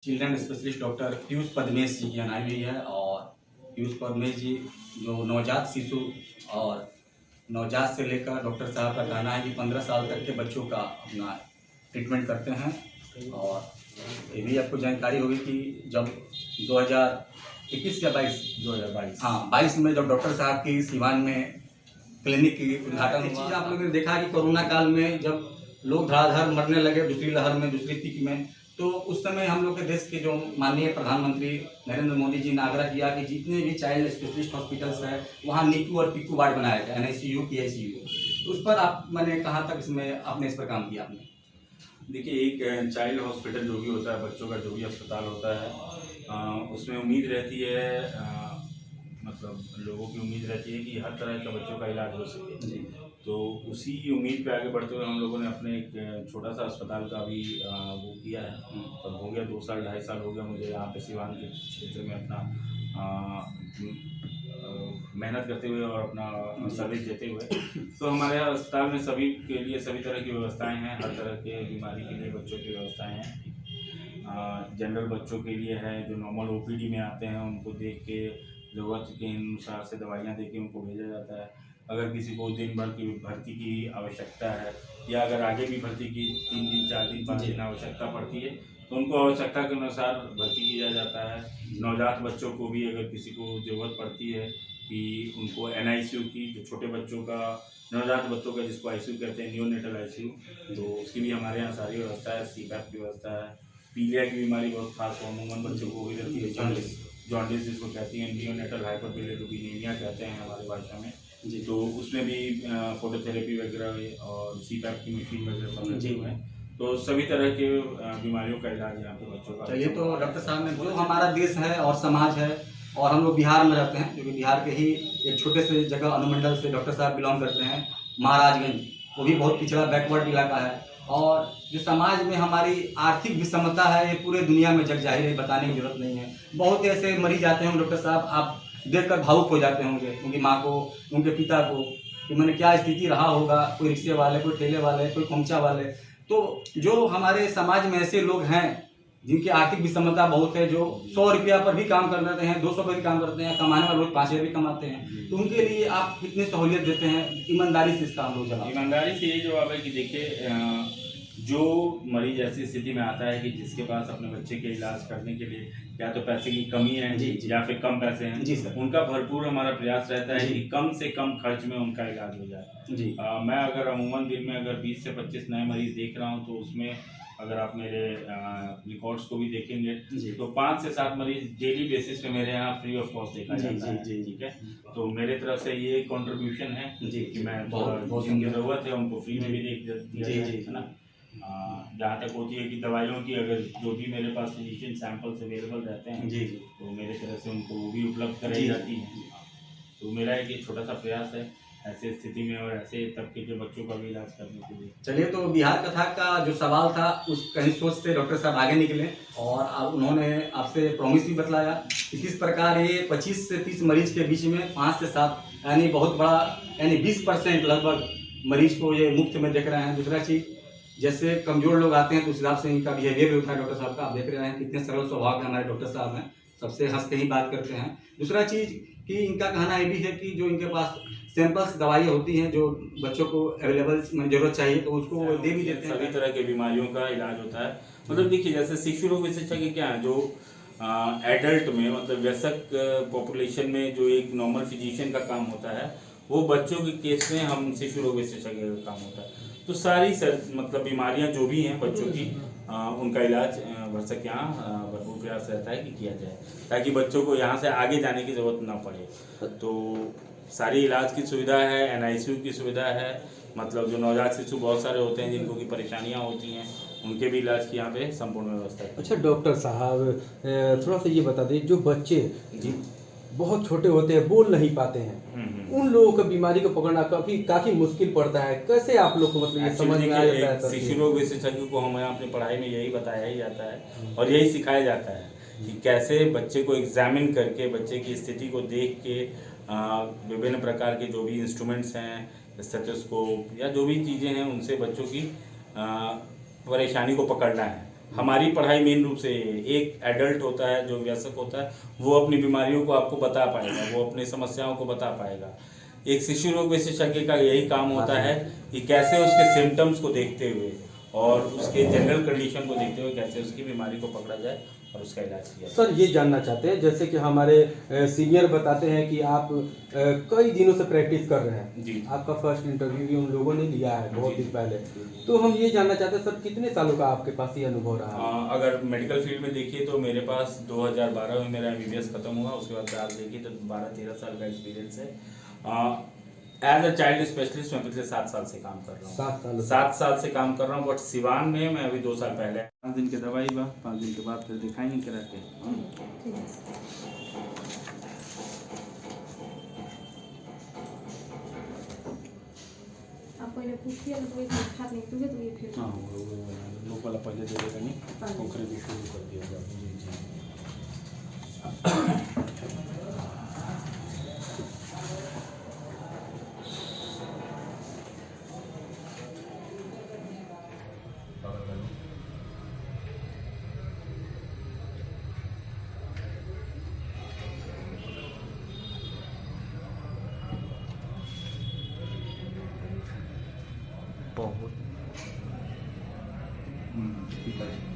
Children specialist doctor Piyush Padmesh ji की अनाई हुई है। और पीयूष पद्मेश जी जो नवजात शिशु और नवजात से लेकर डॉक्टर साहब का कहना है कि 15 साल तक के बच्चों का अपना ट्रीटमेंट करते हैं। और ये भी आपको जानकारी होगी कि जब 2021 या 22 हाँ 22 में जब डॉक्टर साहब की सिवान में क्लिनिक की उद्घाटन हुआ, आप लोगों ने देखा कि कोरोना काल में जब लोग धड़ाधड़ मरने लगे दूसरी लहर में, दूसरी पीक में, तो उस समय हम लोग के देश के जो माननीय प्रधानमंत्री नरेंद्र मोदी जी ने आग्रह किया कि जितने भी चाइल्ड स्पेशलिस्ट हॉस्पिटल्स हैं वहाँ नीकू और पीकू वार्ड बनाया जाए, NICU PICU। तो उस पर आप मैंने कहाँ तक इसमें आपने इस पर काम किया आपने? देखिए, एक चाइल्ड हॉस्पिटल जो भी होता है, बच्चों का जो भी अस्पताल होता है, उसमें उम्मीद रहती है, मतलब लोगों की उम्मीद रहती है कि हर तरह का बच्चों का इलाज हो सके। तो उसी उम्मीद पे आगे बढ़ते हुए हम लोगों ने अपने एक छोटा सा अस्पताल का भी वो किया है। तब हो गया 2 साल 2.5 साल हो गया मुझे यहाँ पे सिवान के क्षेत्र में अपना मेहनत करते हुए और अपना सर्विस देते हुए। तो हमारे यहाँ अस्पताल में सभी के लिए सभी तरह की व्यवस्थाएं हैं, हर तरह के बीमारी के लिए बच्चों की व्यवस्थाएं हैं। जनरल बच्चों के लिए है, जो नॉर्मल OPD में आते हैं उनको देख के ज़रूरत के अनुसार से दवाइयाँ दे के उनको भेजा जाता है। अगर किसी को दिन भर की भर्ती की आवश्यकता है या अगर आगे भी भर्ती की 3 दिन 4 दिन 5 दिन आवश्यकता पड़ती है तो उनको आवश्यकता के अनुसार भर्ती किया जाता है। नवजात बच्चों को भी अगर किसी को ज़रूरत पड़ती है कि उनको NICU की, जो छोटे बच्चों का, नवजात बच्चों का जिसको ICU कहते हैं, नियोनेटल ICU, तो उसकी भी हमारे यहाँ सारी व्यवस्था है। CPAP की व्यवस्था है। पीलिया की बीमारी बहुत खास अमूमन बच्चों को भी रहती है, जॉन्डिस जिसको कहती हैं, नियोनेटल हाइपरबिलिरुबिनेमिया कहते हैं हमारी भाषा में जी। तो उसमें भी फोटोथेरेपी वगैरह और CPAP की मशीन वगैरह सब लगे हुए हैं। तो सभी तरह के बीमारियों का इलाज यहाँ पे बच्चों का। चलिए, तो डॉक्टर साहब ने जो हमारा देश है और समाज है, और हम लोग बिहार में रहते हैं, क्योंकि बिहार के ही एक छोटे से जगह अनुमंडल से डॉक्टर साहब बिलोंग करते हैं, महाराजगंज। वो भी बहुत पिछड़ा बैकवर्ड इलाका है। और जो समाज में हमारी आर्थिक विषमता है ये पूरे दुनिया में जग जाहिर है, बताने की जरूरत नहीं है। बहुत ऐसे मरीज आते हैं डॉक्टर साहब, आप देखकर भावुक हो जाते होंगे, उनकी माँ को, उनके पिता को, कि मैंने क्या स्थिति रहा होगा, कोई रिक्शे वाले, कोई ठेले वाले, कोई खोमचा वाले। तो जो हमारे समाज में ऐसे लोग हैं जिनकी आर्थिक विषमता बहुत है, जो 100 रुपया पर भी काम कर लेते हैं, 200 पर भी काम करते हैं, कमाने वाले लोग 5 रुपये भी कमाते हैं, तो उनके लिए आप कितनी सहूलियत देते हैं? ईमानदारी से इसका हम लोग जवाब। ईमानदारी से ये जवाब है कि देखिए, जो मरीज ऐसी स्थिति में आता है कि जिसके पास अपने बच्चे के इलाज करने के लिए या तो पैसे की कमी है जी, या फिर कम पैसे हैं जी सर, उनका भरपूर हमारा प्रयास रहता है कि कम से कम खर्च में उनका इलाज हो जाए जी। मैं अगर अमूमन दिन में अगर 20 से 25 नए मरीज देख रहा हूँ तो उसमें अगर आप मेरे रिकॉर्ड्स को भी देखेंगे तो 5 से 7 मरीज डेली बेसिस पे मेरे यहाँ फ्री ऑफ कॉस्ट देखा जाता है। ठीक है, तो मेरे तरफ से ये कंट्रीब्यूशन है कि मैं जिनकी ज़रूरत है उनको फ्री में भी देख दिया है ना। जहाँ तक होती है कि दवाइयों की अगर जो भी मेरे पास फिजिशियन सैंपल्स अवेलेबल रहते हैं जी तो मेरे तरफ से उनको वो भी उपलब्ध कराई जाती है। तो मेरा एक छोटा सा प्रयास है ऐसे स्थिति में और ऐसे तबके के बच्चों का भी इलाज करने के लिए। चलिए, तो बिहार कथा का जो सवाल था उस कहीं सोच से डॉक्टर साहब आगे निकले और अब उन्होंने आपसे प्रॉमिस भी बतलाया कि किस प्रकार ये 25 से 30 मरीज के बीच में 5 से 7 यानी बहुत बड़ा यानी 20% लगभग मरीज को ये मुफ्त में देख रहे हैं। दूसरा चीज़, जैसे कमज़ोर लोग आते हैं तो उस हिसाब से इनका बिहेवियर भी होता है डॉक्टर साहब का। आप देख रहे हैं कितने सरल स्वभाव के हमारे डॉक्टर साहब हैं, सबसे हंस के ही बात करते हैं। दूसरा चीज़ कि इनका कहना ये भी है कि जो इनके पास सैंपल्स दवाइयाँ होती हैं जो बच्चों को अवेलेबल में ज़रूरत चाहिए तो उसको दे भी देते हैं। सभी तरह के बीमारियों का इलाज होता है। मतलब देखिए, जैसे शिशु रोग विशेषज्ञ क्या है, जो एडल्ट में मतलब वयस्क पॉपुलेशन में जो एक नॉर्मल फिजिशियन का काम होता है वो बच्चों के केस में हम शिशु रोग विशेषज्ञ का काम होता है। तो सारी मतलब बीमारियां जो भी हैं बच्चों की उनका इलाज भरसक यहाँ भरपूर प्रयास रहता है कि किया जाए ताकि बच्चों को यहाँ से आगे जाने की ज़रूरत ना पड़े। तो सारी इलाज की सुविधा है, NICU की सुविधा है, मतलब जो नवजात शिशु बहुत सारे होते हैं जिनको की परेशानियाँ होती हैं उनके भी इलाज की यहाँ पे संपूर्ण व्यवस्था है। अच्छा डॉक्टर साहब, थोड़ा सा ये बता दें, जो बच्चे जी बहुत छोटे होते हैं, बोल नहीं पाते हैं, उन लोगों को बीमारी को पकड़ना काफी मुश्किल पड़ता है, कैसे आप लोग को मतलब ये समझ में आ जाता है? शिशु रोग विशेषज्ञ को हमें अपनी पढ़ाई में यही बताया ही जाता है और यही सिखाया जाता है कि कैसे बच्चे को एग्जामिन करके बच्चे की स्थिति को देख के विभिन्न प्रकार के जो भी इंस्ट्रूमेंट्स हैं, स्टेथोस्कोप या जो भी चीज़ें हैं उनसे बच्चों की परेशानी को पकड़ना है हमारी पढ़ाई मेन रूप से एक एडल्ट होता है जो वयस्क होता है, वो अपनी बीमारियों को आपको बता पाएगा, वो अपनी समस्याओं को बता पाएगा। एक शिशु रोग विशेषज्ञ का यही काम होता है कि कैसे उसके सिम्टम्स को देखते हुए और उसके जनरल कंडीशन को देखते हुए कैसे उसकी बीमारी को पकड़ा जाए और उसका इलाज किया जाए। सर ये जानना चाहते हैं, जैसे कि हमारे सीनियर बताते हैं कि आप कई दिनों से प्रैक्टिस कर रहे हैं जी। आपका फर्स्ट इंटरव्यू भी उन लोगों ने लिया है बहुत जी। दिन पहले, तो हम ये जानना चाहते हैं सर कितने सालों का आपके पास ये अनुभव रहा है? अगर मेडिकल फील्ड में देखिए तो मेरे पास 2012 में मेरा MBBS खत्म हुआ, उसके बाद आप देखिए तो 12-13 साल का एक्सपीरियंस है। एज अ चाइल्ड स्पेशलिस्ट मैं पिछले 7 साल से काम कर रहा हूँ। 7 साल से काम कर रहा हूँ, बट सिवान में मैं अभी 2 साल पहले 5 दिन की दवाई बा, 5 दिन के बाद फिर दिखाएंगे करा के। आप पहले पूछिए तो कोई खात नहीं तुझे तो ये फिर हाँ वो लोग वाला पहले दे देगा नहीं, पोखरे भी शुरू कर दिया जाए। जी जी। बहुत ठीक है।